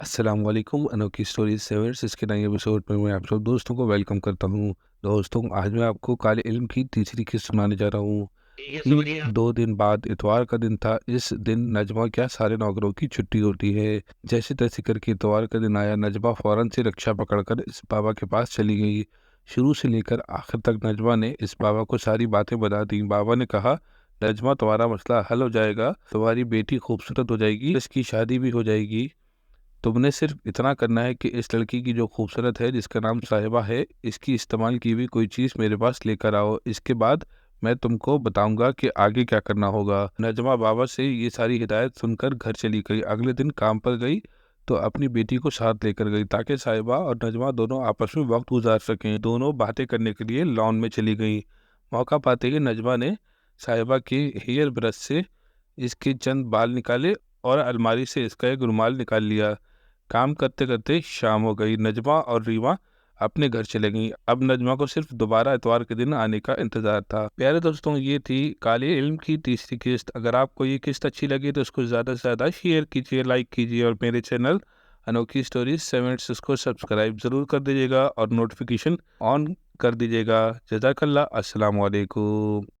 अस्सलाम वालेकुम। अनोखी स्टोरी सेवर्स इसके नए एपिसोड में मैं आप सब दोस्तों को वेलकम करता हूँ। दोस्तों, आज मैं आपको काले इल्म की तीसरी किस्त सुनाने जा रहा हूँ कि 2 दिन बाद इतवार का दिन था। इस दिन नजमा क्या सारे नौकरों की छुट्टी होती है। जैसे तैसे करके इतवार का दिन आया। नजमा फौरन से रिक्शा पकड़कर इस बाबा के पास चली गई। शुरू से लेकर आखिर तक नजमा ने इस बाबा को सारी बातें बता दी। बाबा ने कहा, नजमा, तुम्हारा मसला हल हो जाएगा, तुम्हारी बेटी खूबसूरत हो जाएगी, इसकी शादी भी हो जाएगी। तुमने सिर्फ इतना करना है कि इस लड़की की जो खूबसूरत है, जिसका नाम साहिबा है, इसकी इस्तेमाल की हुई कोई चीज़ मेरे पास लेकर आओ। इसके बाद मैं तुमको बताऊंगा कि आगे क्या करना होगा। नजमा बाबा से ये सारी हिदायत सुनकर घर चली गई। अगले दिन काम पर गई तो अपनी बेटी को साथ लेकर गई ताकि साहिबा और नजमा दोनों आपस में वक्त गुजार सकें। दोनों बातें करने के लिए लॉन में चली गई। मौका पाते ही नजमा ने साहिबा के हेयर ब्रश से इसके चंद बाल निकाले और अलमारी से इसका एक रुमाल निकाल लिया। काम करते करते शाम हो गई। नजमा और रीमा अपने घर चले गईं। अब नजमा को सिर्फ दोबारा इतवार के दिन आने का इंतजार था। प्यारे दोस्तों, ये थी काले इल्म की तीसरी किस्त। अगर आपको ये किस्त अच्छी लगी तो इसको ज़्यादा से ज़्यादा शेयर कीजिए, लाइक कीजिए और मेरे चैनल अनोखी स्टोरीज 7 इसको सब्सक्राइब ज़रूर कर दीजिएगा और नोटिफिकेशन ऑन कर दीजिएगा। जज़ाकल्लाह। अस्सलाम वालेकुम।